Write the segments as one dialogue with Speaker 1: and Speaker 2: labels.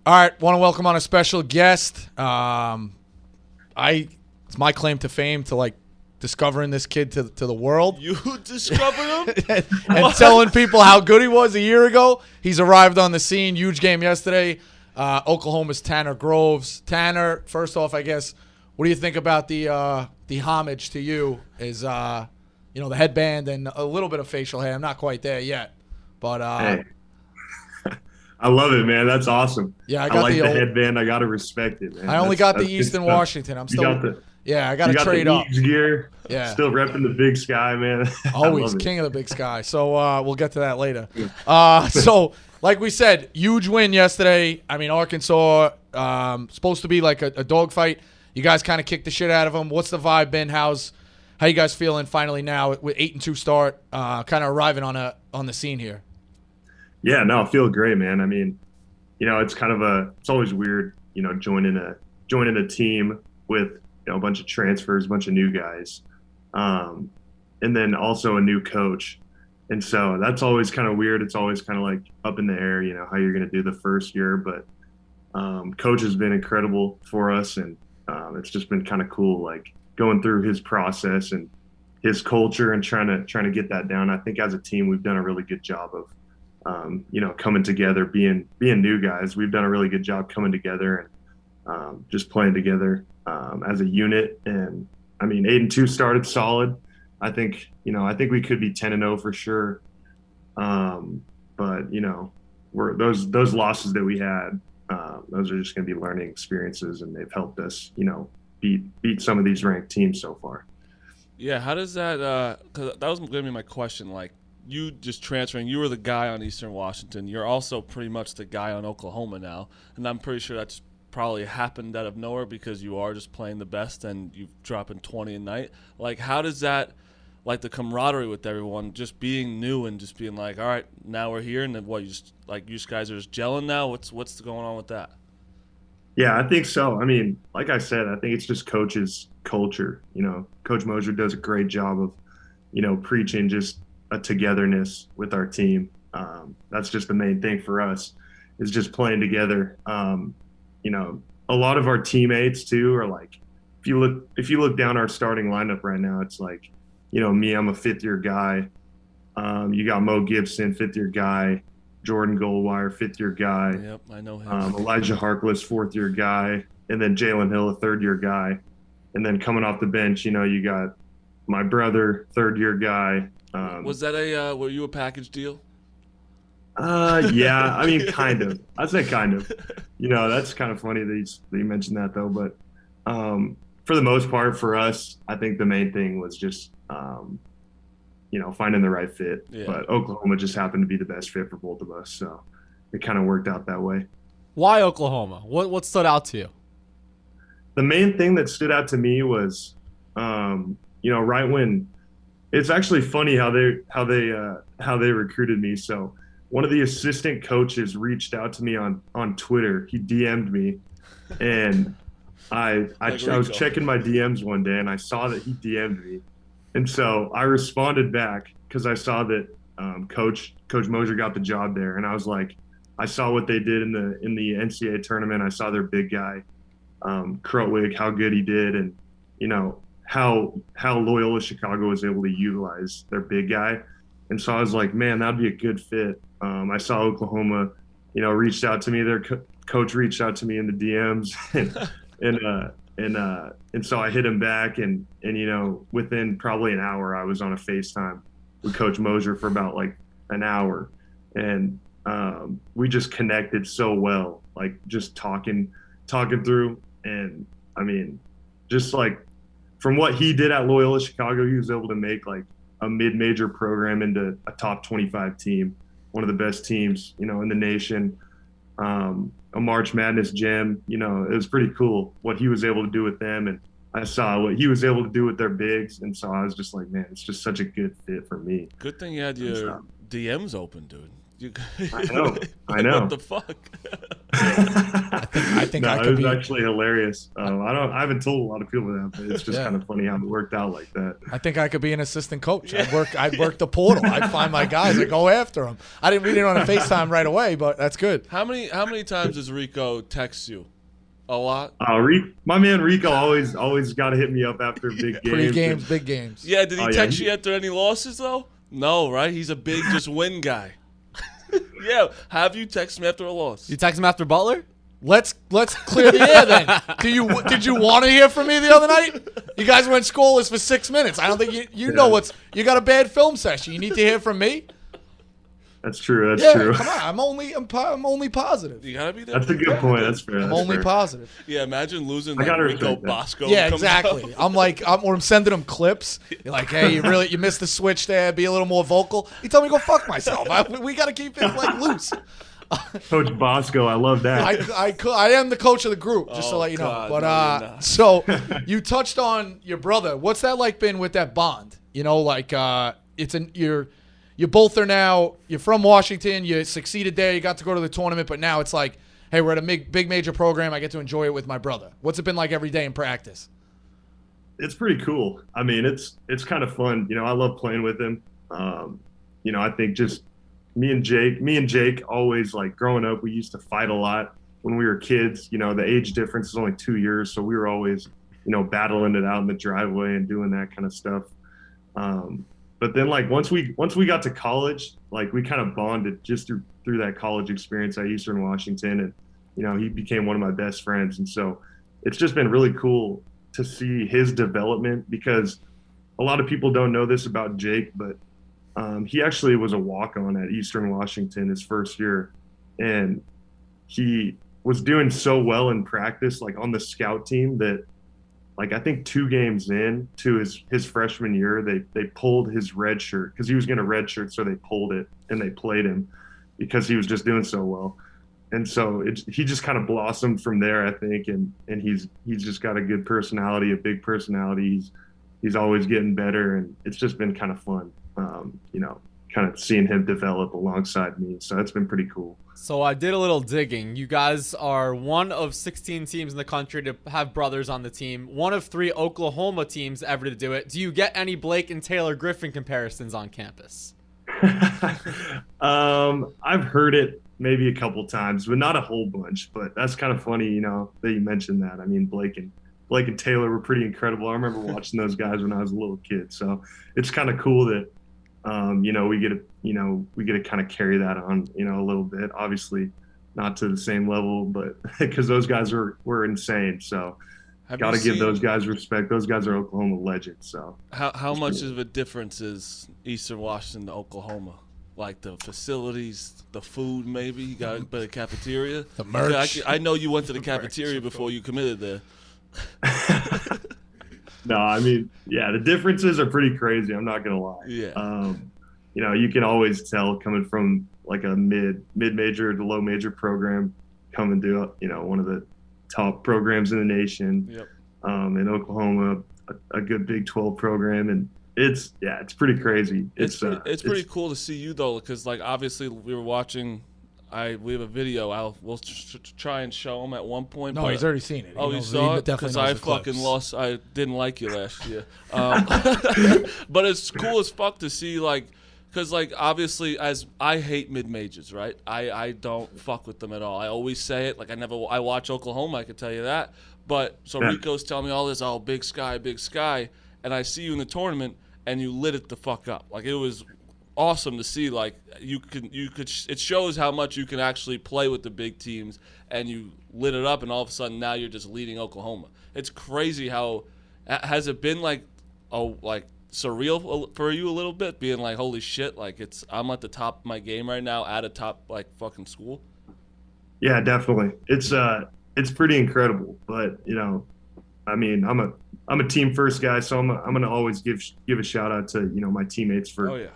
Speaker 1: All right, want to welcome on a special guest. It's my claim to fame to discovering this kid to the world.
Speaker 2: You discovered him?
Speaker 1: and telling people how good he was a year ago. He's arrived on the scene. Huge game yesterday. Oklahoma's Tanner Groves. Tanner, first off, I guess, what do you think about the homage to you as the headband and a little bit of facial hair? I'm not quite there yet, but
Speaker 3: hey. I love it, man. That's awesome.
Speaker 1: Yeah, I
Speaker 3: like the headband. I gotta respect it, man.
Speaker 1: I only got the Eastern Washington. I'm still. I got to trade up.
Speaker 3: Gear.
Speaker 1: Yeah.
Speaker 3: Still repping the Big Sky, man.
Speaker 1: Always king of the Big Sky. So we'll get to that later. So like we said, huge win yesterday. I mean, Arkansas supposed to be like a dogfight. You guys kind of kicked the shit out of them. What's the vibe been? How you guys feeling finally now with 8-2 start, kind of arriving on the scene here?
Speaker 3: Yeah, no, I feel great, man. I mean, it's kind of it's always weird, joining a team with a bunch of transfers, a bunch of new guys, and then also a new coach. And so that's always kind of weird. It's always kind of like up in the air, how you're going to do the first year. But coach has been incredible for us, and it's just been kind of cool, like going through his process and his culture and trying to get that down. I think as a team, we've done a really good job of coming together, being new guys. We've done a really good job coming together and just playing together as a unit. And I mean, 8-2 started solid. I think we could be 10-0 for sure. But we're those losses that we had, those are just going to be learning experiences, and they've helped us, beat some of these ranked teams so far.
Speaker 2: Yeah, how does that? Because that was going to be my question. Like, you just transferring, you were the guy on Eastern Washington. You're also pretty much the guy on Oklahoma now, and I'm pretty sure that's probably happened out of nowhere because you are just playing the best and you're dropping 20 a night. Like, how does that, like the camaraderie with everyone, just being new and just being like, all right, now we're here, and then what? You guys are just gelling now. What's going on with that?
Speaker 3: Yeah, I think so. I mean, like I said, I think it's just coach's culture. Coach Mosier does a great job of, preaching just a togetherness with our team. That's just the main thing for us, is just playing together. A lot of our teammates too are like, if you look down our starting lineup right now, it's like, me, I'm a fifth-year guy. You got Mo Gibson, fifth-year guy. Jordan Goldwire, fifth-year guy.
Speaker 2: Yep, I know him.
Speaker 3: Elijah Harkless, fourth-year guy. And then Jalen Hill, a third-year guy. And then coming off the bench, you got my brother, third-year guy.
Speaker 2: Was that were you a package deal?
Speaker 3: Yeah, I mean, kind of. I'd say kind of. That's kind of funny that you mentioned that, though. But for the most part, for us, I think the main thing was just, finding the right fit. Yeah. But Oklahoma just happened to be the best fit for both of us. So it kind of worked out that way.
Speaker 4: Why Oklahoma? What stood out to you?
Speaker 3: The main thing that stood out to me was, right when – it's actually funny how they recruited me. So one of the assistant coaches reached out to me on Twitter. He DM'd me, and I was checking my DMs one day, and I saw that he DM'd me, and so I responded back because I saw that Coach Mosier got the job there, and I was like, I saw what they did in the NCAA tournament. I saw their big guy, Krutwig, how good he did, and how Loyola Chicago was able to utilize their big guy. And so I was like, man, that'd be a good fit. I saw Oklahoma, reached out to me. Their coach reached out to me in the DMs, and so I hit him back, and within probably an hour, I was on a FaceTime with Coach Mosier for about like an hour, and we just connected so well, like just talking through. And I mean, just like from what he did at Loyola Chicago, he was able to make like a mid-major program into a top 25 team, one of the best teams, in the nation. A March Madness gem, it was pretty cool what he was able to do with them. And I saw what he was able to do with their bigs. And so I was just like, man, it's just such a good fit for me.
Speaker 2: Good thing you had your DMs open, dude.
Speaker 3: I know.
Speaker 2: What the fuck?
Speaker 4: I think
Speaker 1: think
Speaker 3: No,
Speaker 1: I
Speaker 3: it
Speaker 1: could
Speaker 3: was
Speaker 1: be.
Speaker 3: actually hilarious. I haven't told a lot of people that, but it's just
Speaker 1: Yeah.
Speaker 3: kind of funny how it worked out like that.
Speaker 1: I think I could be an assistant coach. I'd work the portal. I'd find my guys. I'd go after them. We didn't on a FaceTime right away, but that's good.
Speaker 2: How many times does Rico text you? A lot.
Speaker 3: My man Rico always got to hit me up after big games.
Speaker 1: Pre-games, big games.
Speaker 2: Yeah, did he
Speaker 3: Oh, yeah,
Speaker 2: text you after any losses though? No, right? He's a big just win guy. Yeah, have you text me after a loss?
Speaker 4: You text him after Butler?
Speaker 1: Let's clear the air then. Did you want to hear from me the other night? You guys went scoreless for 6 minutes. I don't think you know you got a bad film session. You need to hear from me.
Speaker 3: That's true. That's
Speaker 1: Yeah,
Speaker 3: true.
Speaker 1: come on. I'm only positive.
Speaker 2: You gotta be there.
Speaker 3: That's a good point. That's fair.
Speaker 1: I'm
Speaker 3: That's
Speaker 1: only
Speaker 3: fair.
Speaker 1: positive.
Speaker 2: Yeah, imagine losing
Speaker 3: I
Speaker 2: like
Speaker 3: gotta
Speaker 2: Rico
Speaker 3: respect that.
Speaker 2: Bosco.
Speaker 1: Yeah,
Speaker 2: comes
Speaker 1: exactly.
Speaker 2: out.
Speaker 1: I'm sending him clips. You're like, hey, you missed the switch there. Be a little more vocal. He told me to go fuck myself. We got to keep it like loose.
Speaker 3: Coach Bosco, I love that.
Speaker 1: I am the coach of the group, just to
Speaker 2: Oh,
Speaker 1: let you know.
Speaker 2: God,
Speaker 1: But
Speaker 2: no, you're not.
Speaker 1: so you touched on your brother. What's that like been with that bond? You know, like you both are now. You're from Washington. You succeeded there. You got to go to the tournament, but now it's like, hey, we're at a big major program. I get to enjoy it with my brother. What's it been like every day in practice?
Speaker 3: It's pretty cool. I mean, it's kind of fun. You know, I love playing with him. You know, I think just me and Jake always, like, growing up, we used to fight a lot when we were kids. You know, the age difference is only 2 years, so we were always, you know, battling it out in the driveway and doing that kind of stuff. But then, like, once we got to college, like, we kind of bonded just through that college experience at Eastern Washington, and, you know, he became one of my best friends. And so it's just been really cool to see his development, because a lot of people don't know this about Jake, but he actually was a walk-on at Eastern Washington his first year, and he was doing so well in practice, like on the scout team, that, like, I think 2 games in to his freshman year, they pulled his red shirt because he was going to red shirt, so they pulled it and they played him because he was just doing so well. And so he just kind of blossomed from there, I think, and he's just got a good personality, a big personality. He's always getting better, and it's just been kind of fun, you know, kind of seeing him develop alongside me. So it's been pretty cool.
Speaker 4: So I did a little digging. You guys are one of 16 teams in the country to have brothers on the team. One of 3 Oklahoma teams ever to do it. Do you get any Blake and Taylor Griffin comparisons on campus?
Speaker 3: I've heard it maybe a couple times, but not a whole bunch. But that's kind of funny, you know, that you mentioned that. I mean, Blake and Taylor were pretty incredible. I remember watching those guys when I was a little kid. So it's kind of cool that, you know, we get to kind of carry that on, you know, a little bit. Obviously, not to the same level, but because those guys were insane. So got to give those guys respect. Those guys are Oklahoma legends. So
Speaker 2: How much of a difference is Eastern Washington to Oklahoma? Like the facilities, the food, maybe? You got a better cafeteria?
Speaker 1: The merch.
Speaker 2: I know you went to the cafeteria before you committed there.
Speaker 3: No, I mean, yeah, the differences are pretty crazy. I'm not gonna lie.
Speaker 2: Yeah.
Speaker 3: You know, you can always tell coming from like a mid-major to low major program, coming to, you know, one of the top programs in the nation.
Speaker 2: Yep.
Speaker 3: In Oklahoma, a good Big 12 program, and it's pretty crazy.
Speaker 2: It's pretty cool to see you though, because like obviously we were watching. We have a video. We'll try and show him at one point.
Speaker 1: No,
Speaker 2: but,
Speaker 1: he's already seen it.
Speaker 2: Oh, you saw it? Because I fucking lost. I didn't like you last year. But it's cool as fuck to see, like, because like obviously as I hate mid majors, right? I don't fuck with them at all. I always say it. Like I watch Oklahoma. I can tell you that. But so Rico's telling me all this. Oh, big sky, and I see you in the tournament and you lit it the fuck up. Like it was awesome to see. Like you could it shows how much you can actually play with the big teams, and you lit it up, and all of a sudden now you're just leading Oklahoma. It's crazy. How has it been like surreal for you a little bit, being like, holy shit, like I'm at the top of my game right now at a top like fucking school?
Speaker 3: Yeah, definitely. It's pretty incredible, but you know, I mean, I'm a team first guy, so I'm gonna always give a shout out to, you know, my teammates for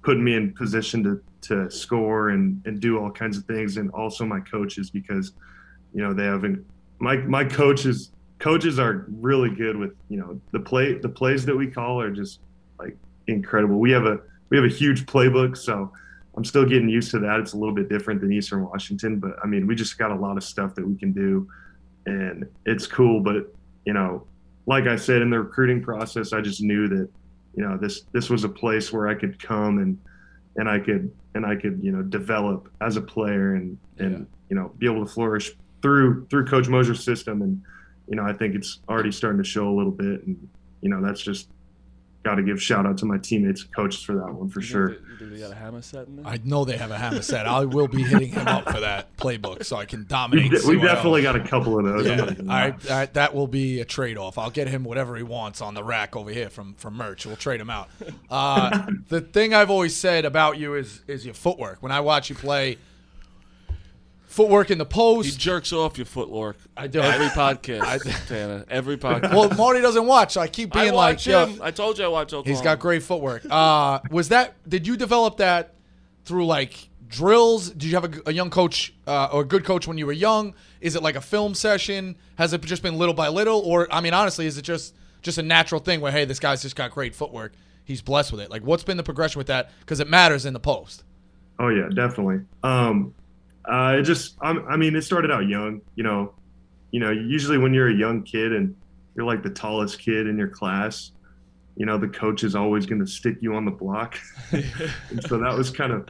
Speaker 3: putting me in position to score and do all kinds of things, and also my coaches, because, you know, they haven't my coaches are really good with, you know, the plays that we call are just like incredible. We have a huge playbook, so I'm still getting used to that. It's a little bit different than Eastern Washington, but I mean, we just got a lot of stuff that we can do. and it's cool. But like I said, in the recruiting process, I just knew that this was a place where I could come and I could develop as a player and be able to flourish through Coach Moser's system. And I think it's already starting to show a little bit, and that's just got to give shout out to my teammates and coaches for that one for sure.
Speaker 2: You think they got a hammer set in there?
Speaker 1: I know they have a hammer set. I will be hitting him up for that playbook so I can dominate.
Speaker 3: We definitely got a couple of those.
Speaker 1: Yeah. All right, that will be a trade-off. I'll get him whatever he wants on the rack over here from merch. We'll trade him out. The thing I've always said about you is your footwork. When I watch you play, footwork in the post.
Speaker 2: He jerks off your footwork.
Speaker 1: I do.
Speaker 2: Every podcast, Tanner. Every podcast.
Speaker 1: Well, Marty doesn't watch, so I keep being
Speaker 2: watch
Speaker 1: like,
Speaker 2: him. I told you I watch Oklahoma.
Speaker 1: He's got great footwork. Did you develop that through like drills? Did you have a young coach or a good coach when you were young? Is it like a film session? Has it just been little by little? Or, I mean, honestly, is it just a natural thing where, hey, this guy's just got great footwork. He's blessed with it. Like, what's been the progression with that? Because it matters in the post.
Speaker 3: Oh, yeah, definitely. It started out young, usually when you're a young kid and you're like the tallest kid in your class, the coach is always going to stick you on the block. And so that was kind of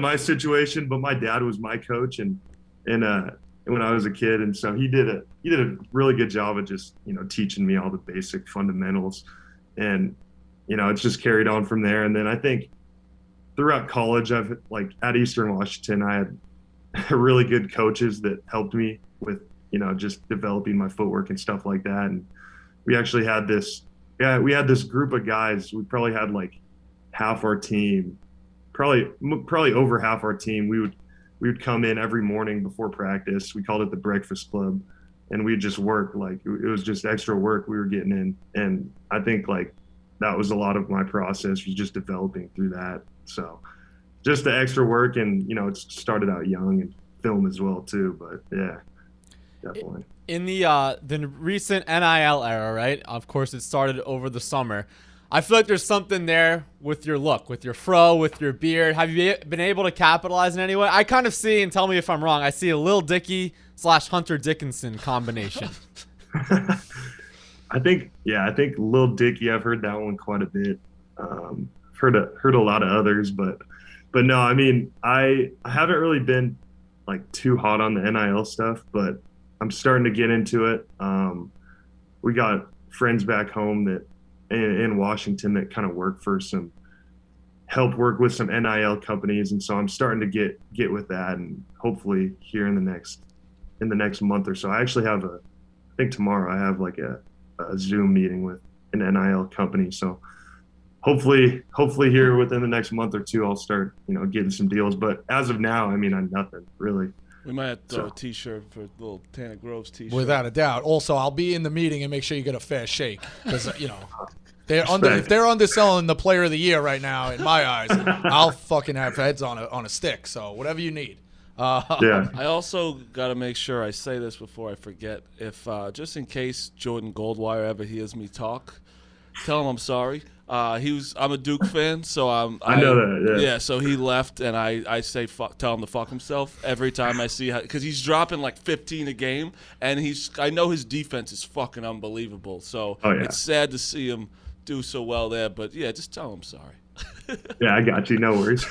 Speaker 3: my situation, but my dad was my coach and when I was a kid. And so he did a really good job of just, teaching me all the basic fundamentals, and, it's just carried on from there. And then I think throughout college, at Eastern Washington, I had really good coaches that helped me with, just developing my footwork and stuff like that. And we actually had this group of guys. We probably had like half our team, probably over half our team. We would come in every morning before practice. We called it the breakfast club, and we'd just work. Like, it was just extra work we were getting in. And I think like that was a lot of my process, was just developing through that. So just the extra work, and it started out young, and film as well too. But yeah, definitely.
Speaker 4: In the recent NIL era, right? Of course, it started over the summer. I feel like there's something there with your look, with your fro, with your beard. Have you been able to capitalize in any way? I kind of see, and tell me if I'm wrong, I see a Lil Dicky / Hunter Dickinson combination.
Speaker 3: I think Lil Dicky, I've heard that one quite a bit. Heard a lot of others, but no, I mean, I haven't really been like too hot on the NIL stuff, but I'm starting to get into it. We got friends back home that in Washington that kind of work with some NIL companies, and so I'm starting to get with that, and hopefully here in the next month or so. I actually have I think tomorrow I have like a Zoom meeting with an NIL company, so hopefully here within the next month or two, I'll start, getting some deals. But as of now, I mean, I'm nothing really.
Speaker 2: We might have to throw a T-shirt for little Tanner Groves T-shirt.
Speaker 1: Without a doubt. Also, I'll be in the meeting and make sure you get a fair shake, because if they're underselling the player of the year right now, in my eyes, I'll fucking have heads on a stick. So whatever you need.
Speaker 3: Yeah.
Speaker 2: I also got to make sure I say this before I forget. If just in case Jordan Goldwire ever hears me talk, tell him I'm sorry. I'm a Duke fan, so
Speaker 3: I know that. Yeah.
Speaker 2: Yeah. So he left, and I say tell him to fuck himself every time I see how, because he's dropping like 15 a game, and I know his defense is fucking unbelievable. So It's sad to see him do so well there, but yeah, just tell him sorry.
Speaker 3: Yeah, I got you. No worries.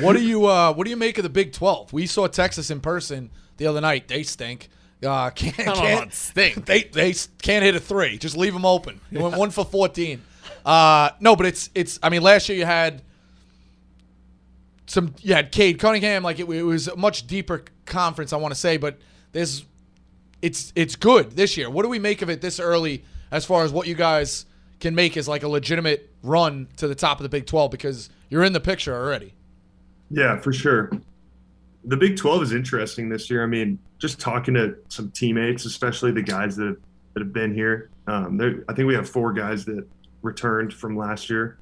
Speaker 1: What do you make of the Big 12? We saw Texas in person the other night. They stink. Can't
Speaker 4: stink.
Speaker 1: They can't hit a three. Just leave them open. They went 1 for 14. No, but it's. I mean, last year you had Cade Cunningham. Like it was a much deeper conference, I want to say, but it's good this year. What do we make of it this early, as far as what you guys can make as like a legitimate run to the top of the Big 12, because you're in the picture already?
Speaker 3: Yeah, for sure. The Big 12 is interesting this year. I mean, just talking to some teammates, especially the guys that have been here. I think we have 4 guys that returned from last year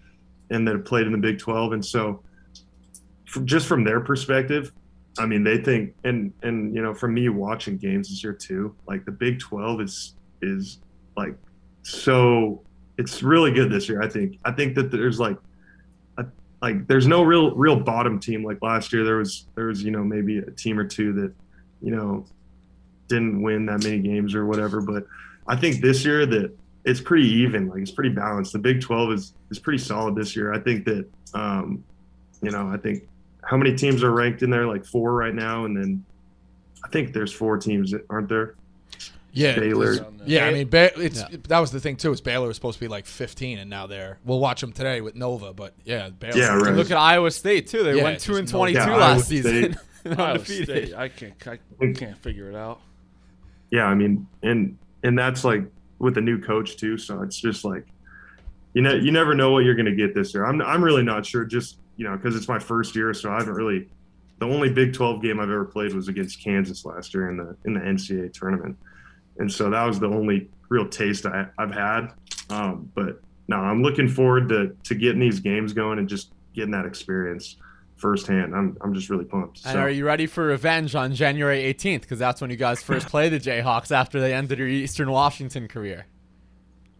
Speaker 3: and that have played in the Big 12. And so just from their perspective, I mean, they think, and from me watching games this year too, like the Big 12 is like, so it's really good this year. I think that there's there's no real bottom team like last year. There was maybe a team or two that didn't win that many games or whatever. But I think this year that it's pretty even, like it's pretty balanced. The Big 12 is pretty solid this year. I think that, I think how many teams are ranked in there? Like 4 right now. And then I think there's 4 teams, aren't there?
Speaker 1: Yeah.
Speaker 3: Baylor.
Speaker 1: Yeah, I mean, that was the thing, too, is Baylor was supposed to be like 15, and now we'll watch them today with Nova. But, yeah, Baylor.
Speaker 3: Yeah, right.
Speaker 4: Look at Iowa State, too. They went 2-22 last season.
Speaker 2: Iowa State, I can't figure it out.
Speaker 3: Yeah, I mean, and that's like with a new coach too. So it's just like, you never know what you're going to get this year. I'm really not sure, just, because it's my first year. So I haven't really, the only Big 12 game I've ever played was against Kansas last year in the NCAA tournament. And so that was the only real taste I've had. But no, I'm looking forward to getting these games going and just getting that experience firsthand. I'm just really pumped.
Speaker 4: And are you ready for revenge on January 18th? Because that's when you guys first play the Jayhawks after they ended your Eastern Washington career.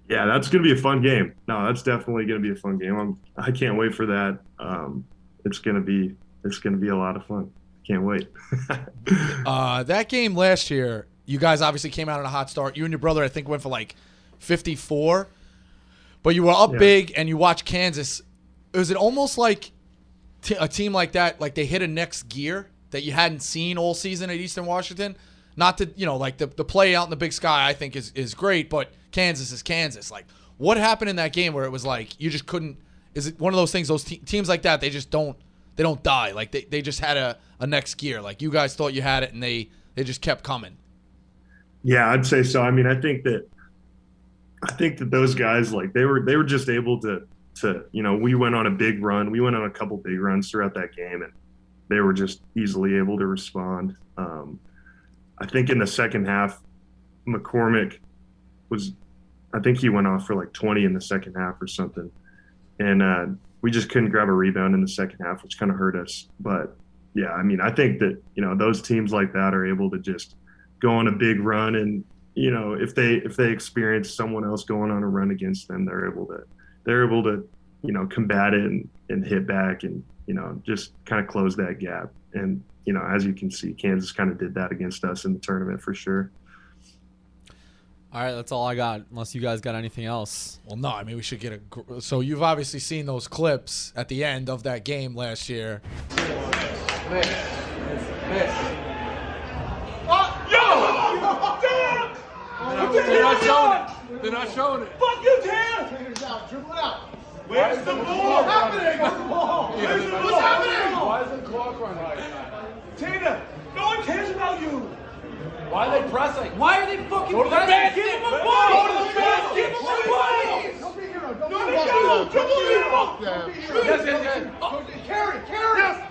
Speaker 3: Yeah, that's going to be a fun game. No, that's definitely going to be a fun game. I can't wait for that. It's going to be a lot of fun. Can't wait.
Speaker 1: That game last year, you guys obviously came out on a hot start. You and your brother, I think, went for like 54. But you were up big, and you watched Kansas. Was it almost like a team like that, like they hit a next gear that you hadn't seen all season at Eastern Washington? Not to, like the play out in the Big Sky, I think is great, but Kansas is Kansas. Like, what happened in that game where it was like you just couldn't? Is it one of those things? Those teams like that, they just don't die. Like they just had a next gear. Like you guys thought you had it, and they just kept coming.
Speaker 3: Yeah, I'd say so. I mean, I think that those guys, like they were just able to we went on a big run. We went on a couple big runs throughout that game, and they were just easily able to respond. I think in the second half, McCormick he went off for like 20 in the second half or something. And we just couldn't grab a rebound in the second half, which kind of hurt us. But yeah, I mean, I think that, those teams like that are able to just go on a big run, and, if they experience someone else going on a run against them, they're able to, combat it and hit back and, just kind of close that gap. And, as you can see, Kansas kind of did that against us in the tournament for sure.
Speaker 4: All right, that's all I got, unless you guys got anything else.
Speaker 1: Well, no, I mean, we should get so you've obviously seen those clips at the end of that game last year.
Speaker 5: Miss.
Speaker 1: They're not showing it.
Speaker 5: Fuck you, Tanner! Tanner's out. Dribble it out. Where's the ball? What's happening? What's happening?
Speaker 1: Why is the clock running like that?
Speaker 5: Tanner, no one cares about you.
Speaker 1: Why are they pressing?
Speaker 5: Why are they fucking
Speaker 1: Go to the
Speaker 5: pressing?
Speaker 1: basket.
Speaker 5: Give him a
Speaker 1: Go
Speaker 5: ball.
Speaker 1: to the basket.
Speaker 5: Give him a ball.
Speaker 6: Don't be here. Don't
Speaker 5: No,
Speaker 6: be
Speaker 5: no,
Speaker 6: here.
Speaker 5: dribble it out.
Speaker 6: Yes.
Speaker 5: Oh, carry. Yes.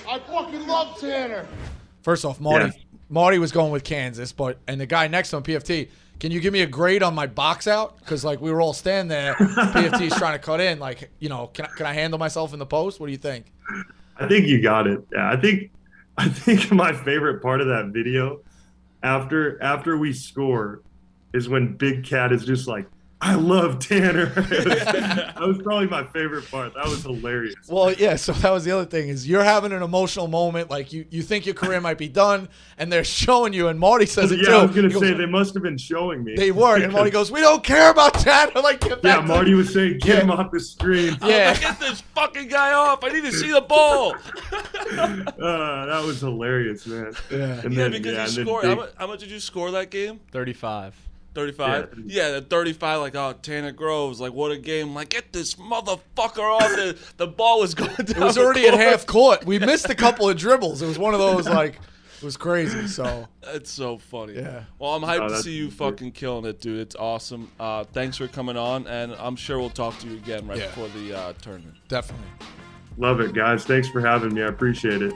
Speaker 6: I fucking love Tanner.
Speaker 1: First off, Marty was going with Kansas, and the guy next to him, PFT, can you give me a grade on my box out? Because like we were all standing there, PFT's trying to cut in. Like, can I handle myself in the post? What do you think?
Speaker 3: I think you got it. Yeah, I think my favorite part of that video after we score is when Big Cat is just like, I love Tanner. That was probably my favorite part. That was hilarious.
Speaker 1: Well, yeah, so that was the other thing is you're having an emotional moment. Like you think your career might be done, and they're showing you, and Marty says it too.
Speaker 3: Yeah, I was going to say they must have been showing me.
Speaker 1: They were, and Marty goes, we don't care about Tanner. Like, get back to
Speaker 3: Marty was saying, get him off the screen.
Speaker 1: Yeah.
Speaker 2: Get this fucking guy off. I need to see the ball.
Speaker 3: That was hilarious, man.
Speaker 1: Yeah.
Speaker 3: And
Speaker 2: Yeah,
Speaker 3: then,
Speaker 2: because you
Speaker 3: and
Speaker 2: scored.
Speaker 3: then
Speaker 2: How much did you score that game?
Speaker 4: 35.
Speaker 2: 35? Yeah, the 35, like, oh, Tanner Groves, like, what a game. Like, get this motherfucker off. The ball was going down.
Speaker 1: It was already at half court. We missed a couple of dribbles. It was one of those, like, it was crazy. So
Speaker 2: It's so funny.
Speaker 1: Yeah.
Speaker 2: Well, I'm hyped to
Speaker 3: that's
Speaker 2: see you fucking killing it, dude. It's awesome. Thanks for coming on, and I'm sure we'll talk to you again right before the tournament.
Speaker 1: definitely.
Speaker 3: love it, guys. Thanks for having me. I appreciate it.